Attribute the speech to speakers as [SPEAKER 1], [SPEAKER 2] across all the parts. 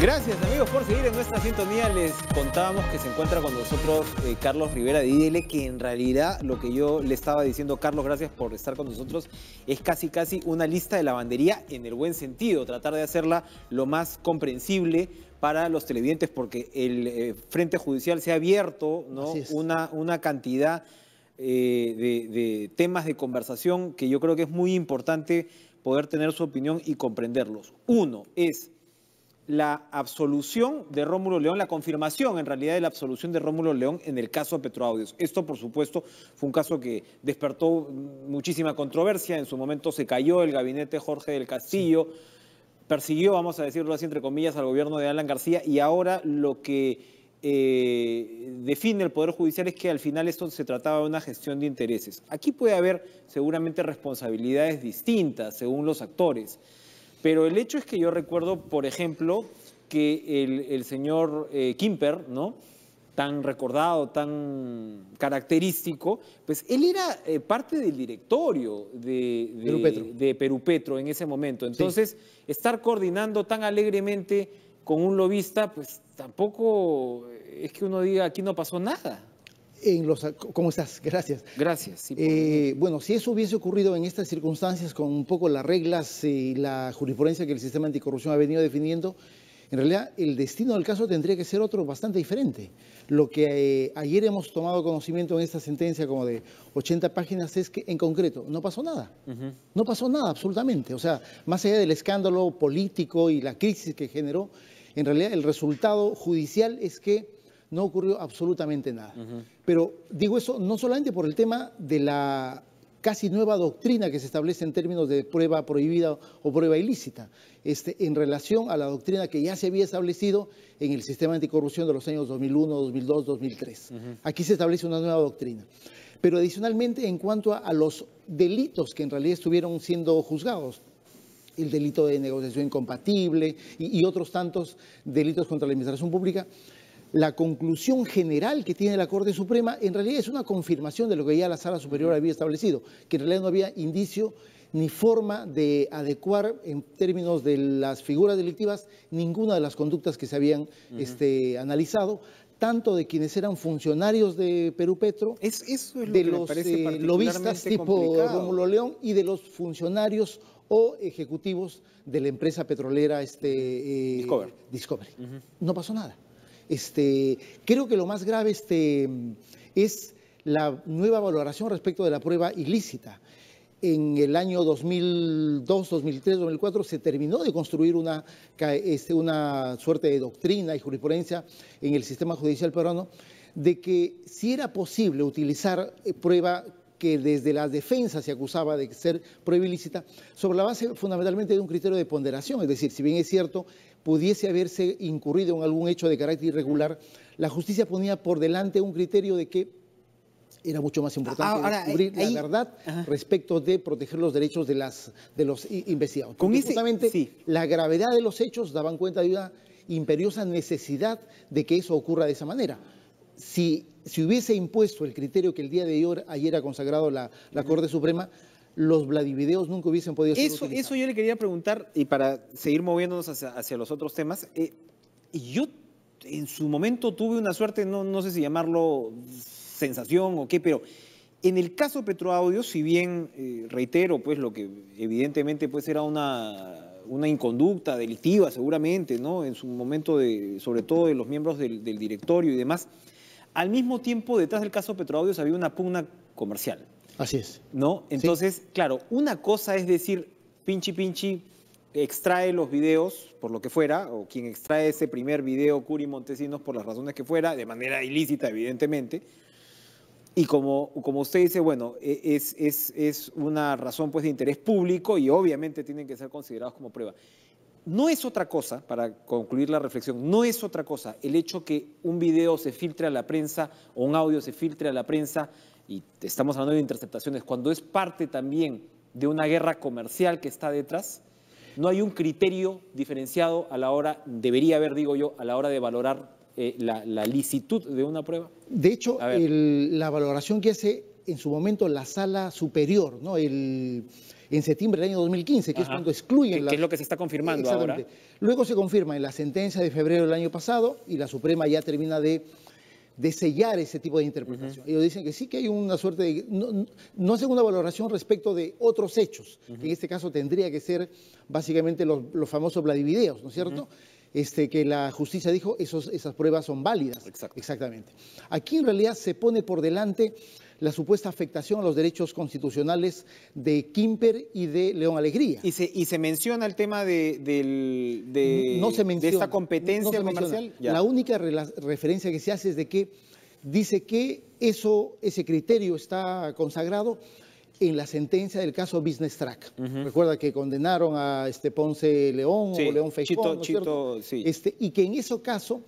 [SPEAKER 1] Gracias amigos por seguir en nuestra sintonía. Les contábamos que se encuentra con nosotros Carlos Rivera. Dile que en realidad lo que yo le estaba diciendo, Carlos, gracias por estar con nosotros, es casi una lista de lavandería en el buen sentido, tratar de hacerla lo más comprensible para los televidentes, porque el frente judicial se ha abierto, ¿no? Una cantidad de temas de conversación que yo creo que es muy importante poder tener su opinión y comprenderlos. Uno es la absolución de Rómulo León, la confirmación en realidad de la absolución de Rómulo León en el caso Petroaudios. Esto, por supuesto, fue un caso que despertó muchísima controversia. En su momento se cayó el gabinete Jorge del Castillo, persiguió, vamos a decirlo así, entre comillas, al gobierno de Alan García, y ahora lo que define el Poder Judicial es que al final esto se trataba de una gestión de intereses. Aquí puede haber seguramente responsabilidades distintas según los actores. Pero el hecho es que yo recuerdo, por ejemplo, que el señor Quimper, ¿no?, tan recordado, tan característico, pues él era parte del directorio de Perupetro en ese momento. Entonces, estar coordinando tan alegremente con un lobista, pues tampoco es que uno diga aquí no pasó nada.
[SPEAKER 2] ¿Cómo estás? Gracias.
[SPEAKER 1] Gracias. Sí,
[SPEAKER 2] bueno, si eso hubiese ocurrido en estas circunstancias, con un poco las reglas y la jurisprudencia que el sistema anticorrupción ha venido definiendo, en realidad el destino del caso tendría que ser otro bastante diferente. Lo que ayer hemos tomado conocimiento en esta sentencia como de 80 páginas es que en concreto no pasó nada. No pasó nada absolutamente. O sea, más allá del escándalo político y la crisis que generó, en realidad el resultado judicial es que no ocurrió absolutamente nada. Pero digo eso no solamente por el tema de la casi nueva doctrina que se establece en términos de prueba prohibida o prueba ilícita, en relación a la doctrina que ya se había establecido en el sistema anticorrupción de los años 2001, 2002, 2003. Aquí se establece una nueva doctrina. Pero adicionalmente, en cuanto a los delitos que en realidad estuvieron siendo juzgados, el delito de negociación incompatible y otros tantos delitos contra la administración pública, la conclusión general que tiene la Corte Suprema en realidad es una confirmación de lo que ya la Sala Superior había establecido, que en realidad no había indicio ni forma de adecuar en términos de las figuras delictivas ninguna de las conductas que se habían analizado, tanto de quienes eran funcionarios de Perupetro,
[SPEAKER 1] eso es lo
[SPEAKER 2] de
[SPEAKER 1] que
[SPEAKER 2] los
[SPEAKER 1] me parece
[SPEAKER 2] lobistas tipo
[SPEAKER 1] complicado.
[SPEAKER 2] Rómulo León y de los funcionarios o ejecutivos de la empresa petrolera Discovery. No pasó nada. Creo que lo más grave es la nueva valoración respecto de la prueba ilícita. En el año 2002, 2003, 2004 se terminó de construir una suerte de doctrina y jurisprudencia en el sistema judicial peruano de que si era posible utilizar prueba que desde la defensa se acusaba de ser prueba ilícita, sobre la base fundamentalmente de un criterio de ponderación, es decir, si bien es cierto, pudiese haberse incurrido en algún hecho de carácter irregular, la justicia ponía por delante un criterio de que era mucho más importante descubrir la verdad respecto de proteger los derechos de los investigados. Porque justamente la gravedad de los hechos daban cuenta de una imperiosa necesidad de que eso ocurra de esa manera. Si hubiese impuesto el criterio que el día de ayer ha consagrado la Corte Suprema, los Vladivideos nunca hubiesen podido ser utilizados.
[SPEAKER 1] Eso yo le quería preguntar, y para seguir moviéndonos hacia los otros temas, yo en su momento tuve una suerte, no sé si llamarlo sensación o qué, pero en el caso Petroaudios, si bien reitero pues lo que evidentemente pues era una inconducta delictiva seguramente, ¿no?, en su momento sobre todo de los miembros del directorio y demás, al mismo tiempo detrás del caso Petroaudios había una pugna comercial.
[SPEAKER 2] Así es.
[SPEAKER 1] ¿No? Entonces, claro, una cosa es decir, Pinchi extrae los videos, por lo que fuera, o quien extrae ese primer video, Curi Montesinos, por las razones que fuera, de manera ilícita, evidentemente, y como usted dice, bueno, es una razón pues de interés público y obviamente tienen que ser considerados como prueba. No es otra cosa, para concluir la reflexión, no es otra cosa el hecho que un video se filtre a la prensa o un audio se filtre a la prensa, y estamos hablando de interceptaciones, cuando es parte también de una guerra comercial que está detrás. No hay un criterio diferenciado a la hora, debería haber, digo yo, a la hora de valorar la licitud de una prueba.
[SPEAKER 2] De hecho, la valoración que hace en su momento la Sala Superior, ¿no? En septiembre del año 2015, que es cuando excluyen
[SPEAKER 1] que es lo que se está confirmando ahora.
[SPEAKER 2] Luego se confirma en la sentencia de febrero del año pasado y la Suprema ya termina de sellar ese tipo de interpretación. Ellos dicen que sí, que hay una suerte de... No hacen una valoración respecto de otros hechos, que en este caso tendría que ser básicamente los famosos Vladivideos, ¿no es cierto? Que la justicia dijo esas pruebas son válidas.
[SPEAKER 1] Exacto.
[SPEAKER 2] Exactamente. Aquí en realidad se pone por delante la supuesta afectación a los derechos constitucionales de Quimper y de León Alegría.
[SPEAKER 1] ¿Y se menciona el tema de esta competencia comercial?
[SPEAKER 2] La única referencia que se hace es de que dice que ese criterio está consagrado en la sentencia del caso Business Track. Recuerda que condenaron a Ponce León o León Feijón, ¿no es cierto?
[SPEAKER 1] Sí.
[SPEAKER 2] Y que en ese caso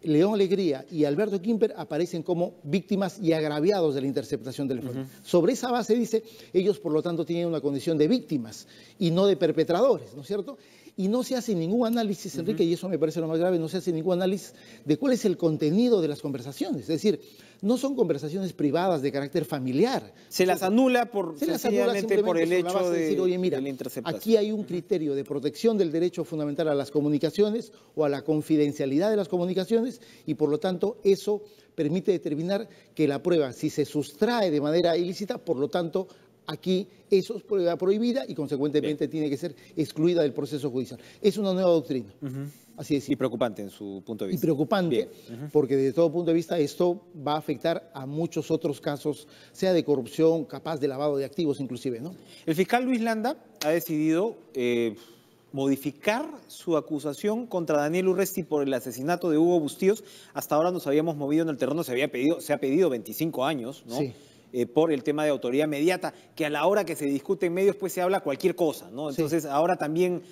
[SPEAKER 2] León Alegría y Alberto Quimper aparecen como víctimas y agraviados de la interceptación telefónica. Sobre esa base dice, ellos por lo tanto tienen una condición de víctimas y no de perpetradores, ¿no es cierto? Y no se hace ningún análisis, Enrique, y eso me parece lo más grave, no se hace ningún análisis de cuál es el contenido de las conversaciones. Es decir, no son conversaciones privadas de carácter familiar.
[SPEAKER 1] Se las anula sencillamente por el hecho de
[SPEAKER 2] decir, oye, mira,
[SPEAKER 1] la interceptación.
[SPEAKER 2] aquí hay un criterio de protección del derecho fundamental a las comunicaciones o a la confidencialidad de las comunicaciones y por lo tanto eso permite determinar que la prueba, si se sustrae de manera ilícita, por lo tanto aquí eso es prueba prohibida y consecuentemente tiene que ser excluida del proceso judicial. Es una nueva doctrina. Así es.
[SPEAKER 1] Y preocupante en su punto de vista.
[SPEAKER 2] Y preocupante porque desde todo punto de vista esto va a afectar a muchos otros casos, sea de corrupción, capaz de lavado de activos inclusive, ¿no?
[SPEAKER 1] El fiscal Luis Landa ha decidido modificar su acusación contra Daniel Urresti por el asesinato de Hugo Bustíos. Hasta ahora nos habíamos movido en el terreno, se ha pedido 25 años, ¿no?
[SPEAKER 2] Sí.
[SPEAKER 1] Por el tema de autoría mediata, que a la hora que se discute en medios pues se habla cualquier cosa, ¿no? Entonces
[SPEAKER 2] sí.
[SPEAKER 1] ahora también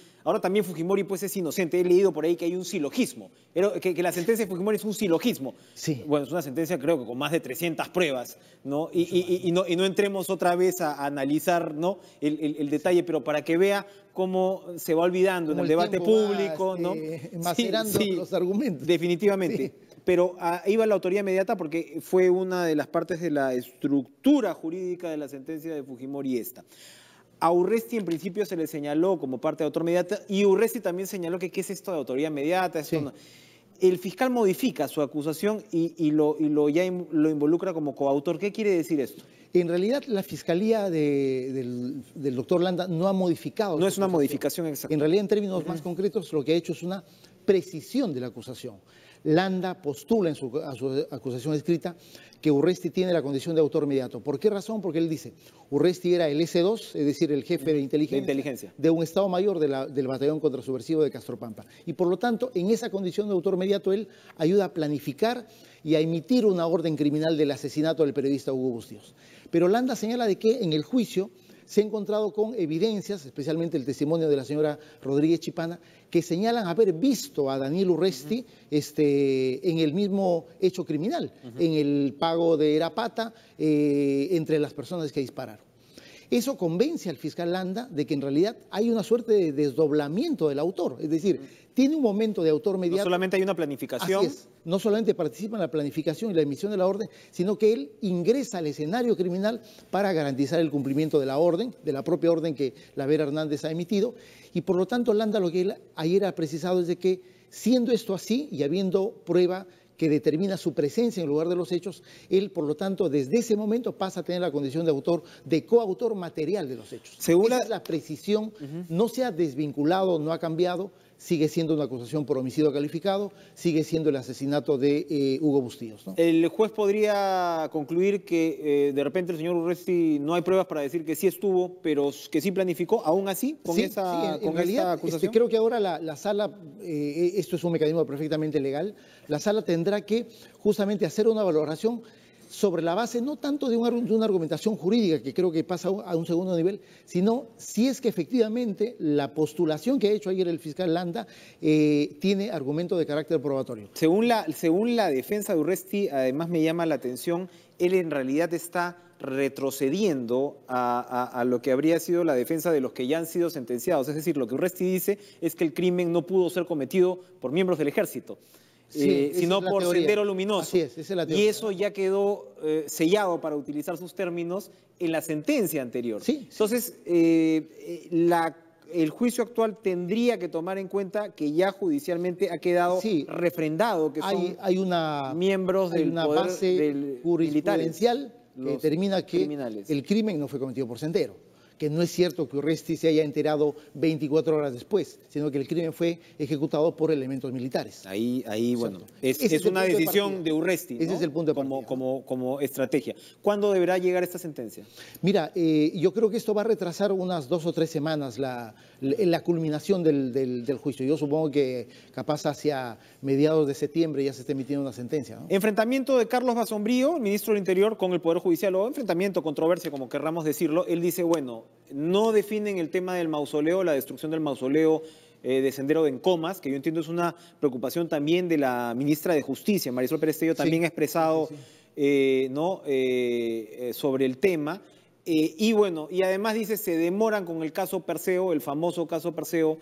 [SPEAKER 1] Fujimori pues es inocente. He leído por ahí que hay un silogismo, que la sentencia de Fujimori es un silogismo.
[SPEAKER 2] Sí.
[SPEAKER 1] Bueno, es una sentencia creo que con más de 300 pruebas, ¿no? Y no entremos otra vez a analizar, ¿no? el detalle, pero para que vea cómo se va olvidando en el debate público, ¿no?
[SPEAKER 2] Macerando los argumentos.
[SPEAKER 1] Definitivamente. Sí. Pero ahí va la autoría inmediata porque fue una de las partes de la estructura jurídica de la sentencia de Fujimori esta. A Urresti en principio se le señaló como parte de autoría inmediata y Urresti también señaló que qué es esto de autoría inmediata. Esto no. El fiscal modifica su acusación y lo involucra como coautor. ¿Qué quiere decir esto?
[SPEAKER 2] En realidad la fiscalía del doctor Landa no ha modificado.
[SPEAKER 1] No es una modificación exacta.
[SPEAKER 2] En realidad en términos más concretos lo que ha hecho es una precisión de la acusación. Landa postula en su acusación escrita que Urresti tiene la condición de autor inmediato. ¿Por qué razón? Porque él dice, Urresti era el S2, es decir, el jefe de inteligencia de un Estado Mayor del Batallón Contrasubversivo de Castropampa. Y por lo tanto, en esa condición de autor inmediato, él ayuda a planificar y a emitir una orden criminal del asesinato del periodista Hugo Bustíos. Pero Landa señala de que en el juicio se ha encontrado con evidencias, especialmente el testimonio de la señora Rodríguez Chipana, que señalan haber visto a Daniel Urresti en el mismo hecho criminal, en el pago de Erapata, entre las personas que dispararon. Eso convence al fiscal Landa de que en realidad hay una suerte de desdoblamiento del autor, es decir, tiene un momento de autor inmediato.
[SPEAKER 1] No solamente hay una planificación.
[SPEAKER 2] Así es, no solamente participa en la planificación y la emisión de la orden, sino que él ingresa al escenario criminal para garantizar el cumplimiento de la orden, de la propia orden que la Vera Hernández ha emitido, y por lo tanto Landa lo que él ayer ha precisado es de que siendo esto así y habiendo prueba que determina su presencia en el lugar de los hechos, él, por lo tanto, desde ese momento pasa a tener la condición de autor, de coautor material de los hechos. Esa es la precisión, no se ha desvinculado, no ha cambiado, sigue siendo una acusación por homicidio calificado, sigue siendo el asesinato de Hugo Bustíos, ¿no?
[SPEAKER 1] El juez podría concluir que de repente el señor Urresti no hay pruebas para decir que sí estuvo, pero que sí planificó, aún así, con esta acusación.
[SPEAKER 2] Creo que ahora la sala, esto es un mecanismo perfectamente legal, la sala tendrá que justamente hacer una valoración sobre la base no tanto de una argumentación jurídica, que creo que pasa a un segundo nivel, sino si es que efectivamente la postulación que ha hecho ayer el fiscal Landa tiene argumento de carácter probatorio.
[SPEAKER 1] Según la defensa de Urresti, además me llama la atención, él en realidad está retrocediendo a lo que habría sido la defensa de los que ya han sido sentenciados. Es decir, lo que Urresti dice es que el crimen no pudo ser cometido por miembros del ejército. sino por Sendero Luminoso.
[SPEAKER 2] Así es, esa es la teoría.
[SPEAKER 1] Y eso ya quedó sellado, para utilizar sus términos, en la sentencia anterior.
[SPEAKER 2] Sí.
[SPEAKER 1] Entonces, el juicio actual tendría que tomar en cuenta que ya judicialmente ha quedado refrendado que son miembros del poder
[SPEAKER 2] base jurisprudencial que determina que el crimen no fue cometido por Sendero, que no es cierto que Urresti se haya enterado 24 horas después, sino que el crimen fue ejecutado por elementos militares.
[SPEAKER 1] Ahí bueno, es una decisión de Urresti, ¿no?
[SPEAKER 2] Ese es el punto de partida.
[SPEAKER 1] Como estrategia. ¿Cuándo deberá llegar esta sentencia?
[SPEAKER 2] Mira, yo creo que esto va a retrasar unas 2 o 3 semanas la culminación del juicio. Yo supongo que capaz hacia mediados de septiembre ya se esté emitiendo una sentencia, ¿no?
[SPEAKER 1] Enfrentamiento de Carlos Basombrío, ministro del Interior, con el Poder Judicial, o enfrentamiento, controversia, como querramos decirlo. Él dice, bueno, no definen el tema del mausoleo, la destrucción del mausoleo de Sendero en Comas, que yo entiendo es una preocupación también de la ministra de Justicia. Marisol Pérez Tello también ha expresado sobre el tema. Y bueno, y además dice, se demoran con el caso Perseo, el famoso caso Perseo,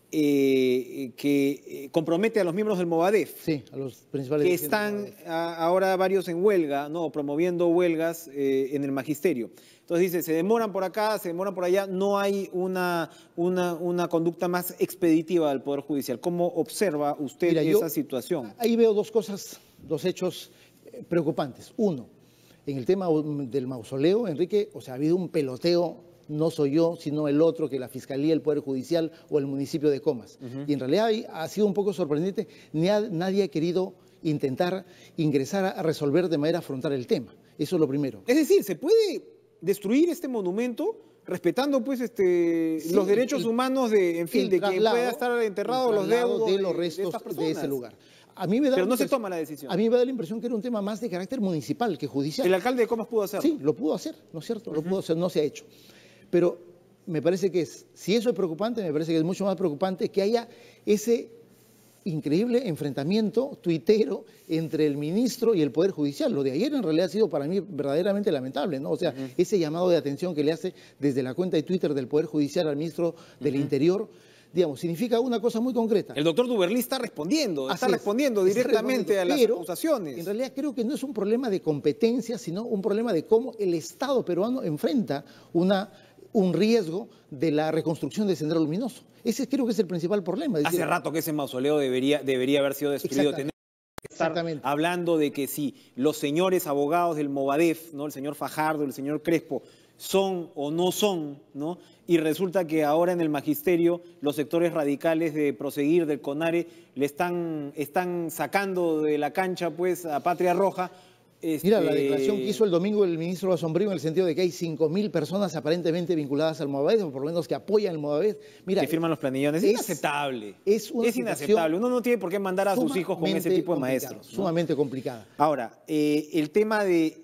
[SPEAKER 1] que compromete a los miembros del Movadef.
[SPEAKER 2] Sí, a los principales.
[SPEAKER 1] Que están ahora varios en huelga, promoviendo huelgas en el magisterio. Entonces dice, se demoran por acá, se demoran por allá, no hay una conducta más expeditiva del Poder Judicial. ¿Cómo observa usted esa situación?
[SPEAKER 2] Ahí veo 2 cosas, 2 hechos preocupantes. Uno, en el tema del mausoleo, Enrique, ha habido un peloteo, no soy yo, sino el otro, que la Fiscalía, el Poder Judicial o el municipio de Comas. Y en realidad ha sido un poco sorprendente, nadie ha querido intentar ingresar a resolver de manera frontal el tema. Eso es lo primero.
[SPEAKER 1] Es decir, ¿se puede destruir este monumento respetando pues los derechos humanos de quien pueda estar enterrado, los deudos
[SPEAKER 2] de los restos de ese lugar?
[SPEAKER 1] Pero no se toma la decisión.
[SPEAKER 2] A mí me da la impresión que era un tema más de carácter municipal que judicial.
[SPEAKER 1] ¿El alcalde de Comas pudo hacerlo?
[SPEAKER 2] Sí, lo pudo hacer, ¿no es cierto? Lo pudo hacer, no se ha hecho. Pero me parece que si eso es preocupante, me parece que es mucho más preocupante que haya ese increíble enfrentamiento tuitero entre el ministro y el Poder Judicial. Lo de ayer en realidad ha sido para mí verdaderamente lamentable, ¿no? Ese llamado de atención que le hace desde la cuenta de Twitter del Poder Judicial al ministro del Interior, digamos, significa una cosa muy concreta.
[SPEAKER 1] El doctor Duberlí está respondiendo directamente a las acusaciones.
[SPEAKER 2] En realidad creo que no es un problema de competencia, sino un problema de cómo el Estado peruano enfrenta un riesgo de la reconstrucción del Sendero Luminoso. Ese creo que es el principal problema.
[SPEAKER 1] Hace rato que ese mausoleo debería haber sido destruido. Exactamente. Hablando de que si los señores abogados del Movadef, ¿no? El señor Fajardo, el señor Crespo, son o no son, ¿no? Y resulta que ahora en el magisterio los sectores radicales de Proseguir, del CONARE, le están sacando de la cancha pues a Patria Roja.
[SPEAKER 2] Mira, la declaración que hizo el domingo el ministro Basombrío en el sentido de que hay 5.000 personas aparentemente vinculadas al Movadef, o por lo menos que apoyan el Movadef. Mira,
[SPEAKER 1] que firman los planillones. Es inaceptable. Es inaceptable. Uno no tiene por qué mandar a sus hijos con ese tipo de maestros, ¿no?
[SPEAKER 2] Sumamente complicada.
[SPEAKER 1] Ahora, el tema de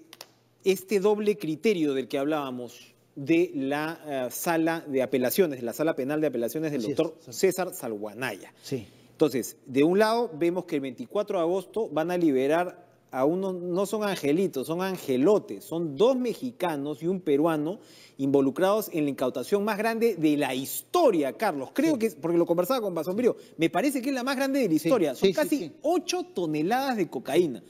[SPEAKER 1] este doble criterio del que hablábamos, de la sala de apelaciones, de la sala penal de apelaciones del doctor César Salguanaya.
[SPEAKER 2] Sí.
[SPEAKER 1] Entonces, de un lado vemos que el 24 de agosto van a liberar a uno, no son angelitos, son angelotes, son 2 mexicanos y un peruano involucrados en la incautación más grande de la historia, Carlos. Creo que, porque lo conversaba con Basombrío, me parece que es la más grande de la historia. Son casi 8 toneladas de cocaína.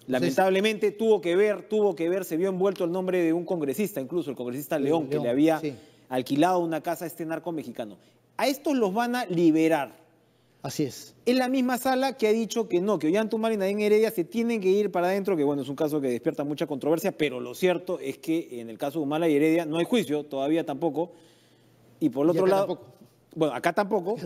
[SPEAKER 1] Lamentablemente tuvo que ver, se vio envuelto el nombre de un congresista, incluso el congresista León, que le había alquilado una casa a este narco mexicano. A estos los van a liberar.
[SPEAKER 2] Así es.
[SPEAKER 1] Es la misma sala que ha dicho que no, que Ollantumala y Nadine Heredia se tienen que ir para adentro, que bueno, es un caso que despierta mucha controversia, pero lo cierto es que en el caso de Humala y Heredia no hay juicio, todavía tampoco. Y por el otro lado, bueno, acá tampoco,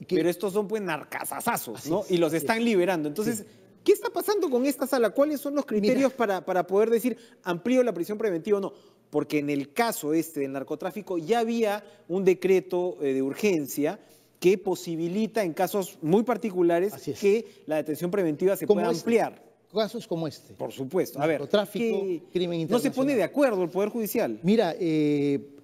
[SPEAKER 1] pero estos son pues narcasazazos, ¿no? Y los están liberando. Entonces, ¿qué está pasando con esta sala? ¿Cuáles son los criterios para poder decir amplío la prisión preventiva o no? Porque en el caso del narcotráfico ya había un decreto de urgencia que posibilita en casos muy particulares que la detención preventiva se pueda ampliar.
[SPEAKER 2] Casos como este.
[SPEAKER 1] Por supuesto. A ver,
[SPEAKER 2] narcotráfico, crimen internacional.
[SPEAKER 1] ¿No se pone de acuerdo el Poder Judicial?
[SPEAKER 2] Mira,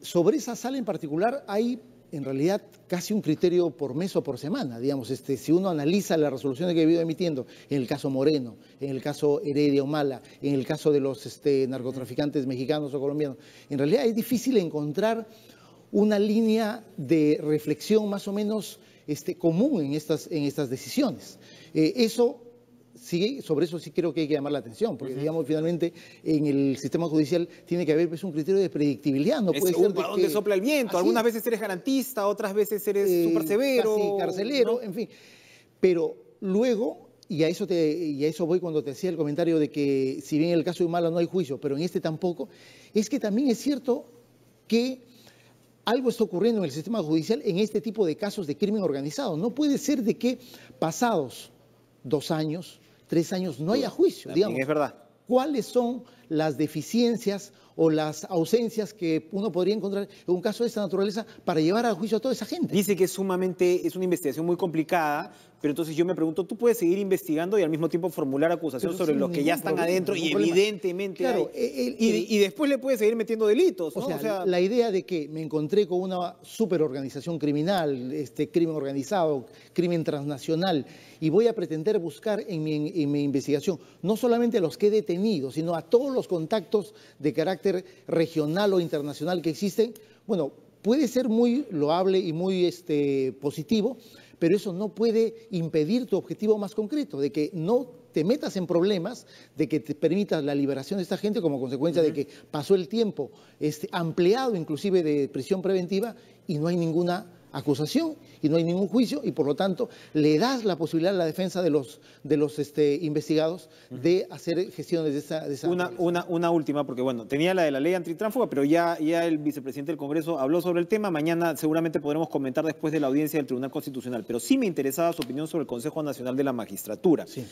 [SPEAKER 2] sobre esa sala en particular hay en realidad casi un criterio por mes o por semana, digamos, si uno analiza las resoluciones que he ido emitiendo, en el caso Moreno, en el caso Heredia Humala, en el caso de los narcotraficantes mexicanos o colombianos, en realidad es difícil encontrar una línea de reflexión más o menos común en estas decisiones. Eso sí, sobre eso sí creo que hay que llamar la atención, porque digamos, finalmente en el sistema judicial tiene que haber pues, un criterio de predictibilidad. No puede ser
[SPEAKER 1] para dónde sopla el viento. Algunas veces eres garantista, otras veces eres súper severo.
[SPEAKER 2] Casi carcelero, ¿no? En fin. Pero luego, y a eso voy cuando te hacía el comentario de que si bien en el caso de Humala no hay juicio, pero en este tampoco, es que también es cierto que algo está ocurriendo en el sistema judicial en este tipo de casos de crimen organizado. No puede ser de que pasados 2 años, 3 años, no haya juicio. Digamos,
[SPEAKER 1] es verdad.
[SPEAKER 2] ¿Cuáles son las deficiencias o las ausencias que uno podría encontrar en un caso de esta naturaleza para llevar a juicio a toda esa gente?
[SPEAKER 1] Dice que es una investigación muy complicada, pero entonces yo me pregunto, ¿tú puedes seguir investigando y al mismo tiempo formular acusaciones sobre los que ya están adentro y evidentemente
[SPEAKER 2] claro,
[SPEAKER 1] y después le puedes seguir metiendo delitos, ¿no?
[SPEAKER 2] O sea, la idea de que me encontré con una superorganización criminal, crimen organizado, crimen transnacional, y voy a pretender buscar en mi investigación no solamente a los que he detenido, sino a todos los contactos de carácter regional o internacional que existen, bueno, puede ser muy loable y muy positivo, pero eso no puede impedir tu objetivo más concreto, de que no te metas en problemas, de que te permitas la liberación de esta gente como consecuencia de que pasó el tiempo ampliado inclusive de prisión preventiva y no hay ninguna acusación y no hay ningún juicio y por lo tanto le das la posibilidad a la defensa de los investigados de hacer gestiones de esa
[SPEAKER 1] una última, porque bueno, tenía la de la ley antitránsfuga, pero ya el vicepresidente del Congreso habló sobre el tema. Mañana seguramente podremos comentar después de la audiencia del Tribunal Constitucional, pero sí me interesaba su opinión sobre el Consejo Nacional de la Magistratura.
[SPEAKER 2] Sí.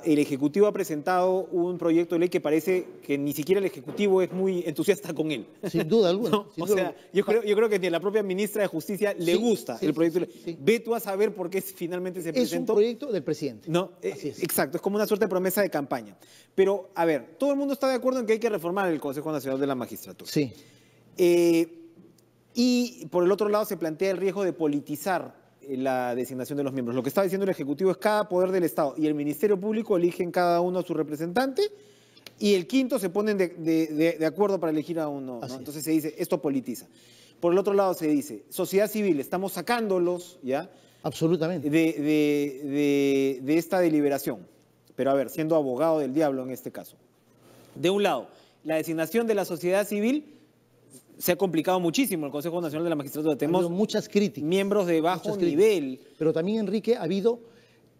[SPEAKER 1] El Ejecutivo ha presentado un proyecto de ley que parece que ni siquiera el Ejecutivo es muy entusiasta con él.
[SPEAKER 2] Sin duda alguna.
[SPEAKER 1] ¿No?
[SPEAKER 2] Sin
[SPEAKER 1] o
[SPEAKER 2] duda
[SPEAKER 1] sea,
[SPEAKER 2] alguna.
[SPEAKER 1] yo creo que ni a la propia ministra de Justicia le gusta el proyecto de ley.
[SPEAKER 2] Sí.
[SPEAKER 1] Ve tú a saber por qué finalmente se presentó.
[SPEAKER 2] Es un proyecto del presidente.
[SPEAKER 1] No, exacto, es como una suerte de promesa de campaña. Pero, a ver, todo el mundo está de acuerdo en que hay que reformar el Consejo Nacional de la Magistratura.
[SPEAKER 2] Sí.
[SPEAKER 1] Y por el otro lado se plantea el riesgo de politizar la designación de los miembros. Lo que está diciendo el Ejecutivo es cada poder del Estado y el Ministerio Público eligen cada uno a su representante y el quinto se ponen de acuerdo para elegir a uno, ¿no? Entonces se dice, esto politiza. Por el otro lado se dice, sociedad civil, estamos sacándolos, ¿ya?
[SPEAKER 2] Absolutamente.
[SPEAKER 1] De esta deliberación. Pero a ver, siendo abogado del diablo en este caso. De un lado, la designación de la sociedad civil se ha complicado muchísimo el Consejo Nacional de la Magistratura. Tenemos
[SPEAKER 2] muchas críticas.
[SPEAKER 1] Miembros de bajo nivel.
[SPEAKER 2] Pero también, Enrique, ha habido,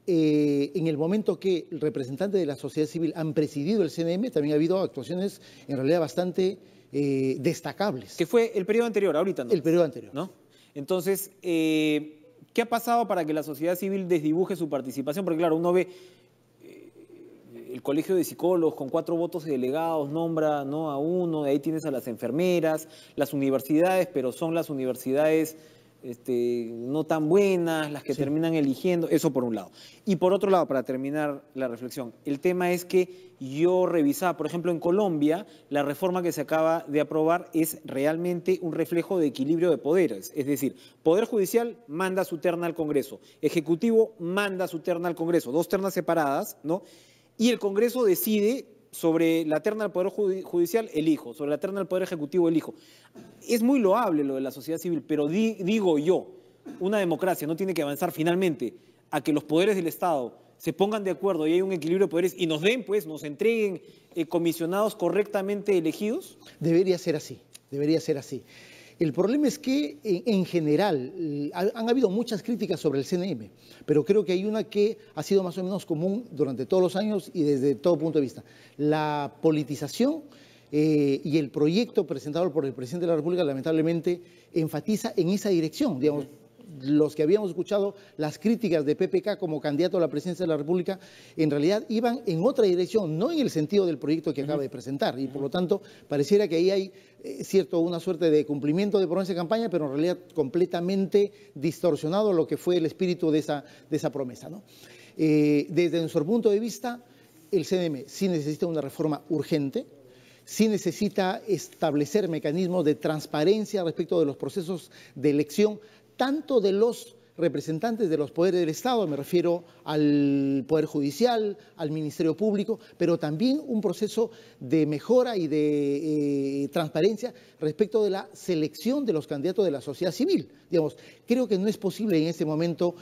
[SPEAKER 2] en el momento que el representante de la sociedad civil han presidido el CNM, también ha habido actuaciones en realidad bastante destacables.
[SPEAKER 1] Que fue el periodo anterior, ahorita no.
[SPEAKER 2] El periodo anterior.
[SPEAKER 1] ¿No? Entonces, ¿qué ha pasado para que la sociedad civil desdibuje su participación? Porque claro, uno ve el colegio de psicólogos con 4 votos de delegados nombra, ¿no?, a uno, de ahí tienes a las enfermeras, las universidades, pero son las universidades no tan buenas, las que terminan eligiendo, eso por un lado. Y por otro lado, para terminar la reflexión, el tema es que yo revisaba, por ejemplo, en Colombia, la reforma que se acaba de aprobar es realmente un reflejo de equilibrio de poderes, es decir, Poder Judicial manda su terna al Congreso, Ejecutivo manda su terna al Congreso, 2 ternas separadas, ¿no? Y el Congreso decide sobre la terna del Poder Judicial, elijo, sobre la terna del Poder Ejecutivo, elijo. Es muy loable lo de la sociedad civil, pero digo yo, una democracia no tiene que avanzar finalmente a que los poderes del Estado se pongan de acuerdo y hay un equilibrio de poderes y nos den, pues, nos entreguen comisionados correctamente elegidos.
[SPEAKER 2] Debería ser así, debería ser así. El problema es que, en general, han habido muchas críticas sobre el CNM, pero creo que hay una que ha sido más o menos común durante todos los años y desde todo punto de vista. La politización y el proyecto presentado por el presidente de la República, lamentablemente, enfatiza en esa dirección. Digamos, los que habíamos escuchado las críticas de PPK como candidato a la presidencia de la República, en realidad iban en otra dirección, no en el sentido del proyecto que acaba de presentar. Y por lo tanto, pareciera que ahí hay una suerte de cumplimiento de promesa de campaña, pero en realidad completamente distorsionado lo que fue el espíritu de esa promesa, ¿no? Desde nuestro punto de vista, el CNM sí necesita una reforma urgente, sí necesita establecer mecanismos de transparencia respecto de los procesos de elección, tanto de los representantes de los poderes del Estado, me refiero al Poder Judicial, al Ministerio Público, pero también un proceso de mejora y de transparencia respecto de la selección de los candidatos de la sociedad civil. Digamos, creo que no es posible en este momento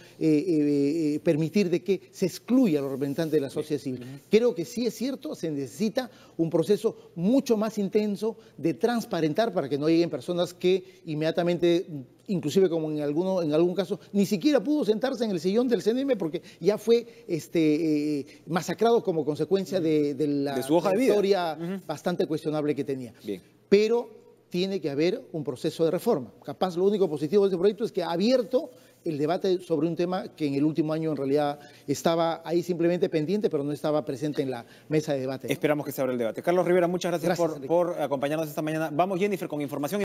[SPEAKER 2] permitir de que se excluya a los representantes de la sociedad civil. Creo que sí es cierto, se necesita un proceso mucho más intenso de transparentar para que no lleguen personas que inmediatamente, inclusive como en algún caso, ni siquiera pudo sentarse en el sillón del CNM porque ya fue masacrado como consecuencia de la
[SPEAKER 1] su hoja de vida.
[SPEAKER 2] Historia bastante cuestionable que tenía.
[SPEAKER 1] Bien.
[SPEAKER 2] Pero tiene que haber un proceso de reforma. Capaz lo único positivo de este proyecto es que ha abierto el debate sobre un tema que en el último año en realidad estaba ahí simplemente pendiente, pero no estaba presente en la mesa de debate.
[SPEAKER 1] Esperamos que se abra el debate. Carlos Rivera, muchas gracias,
[SPEAKER 2] Gracias,
[SPEAKER 1] por acompañarnos esta mañana. Vamos, Jennifer, con información.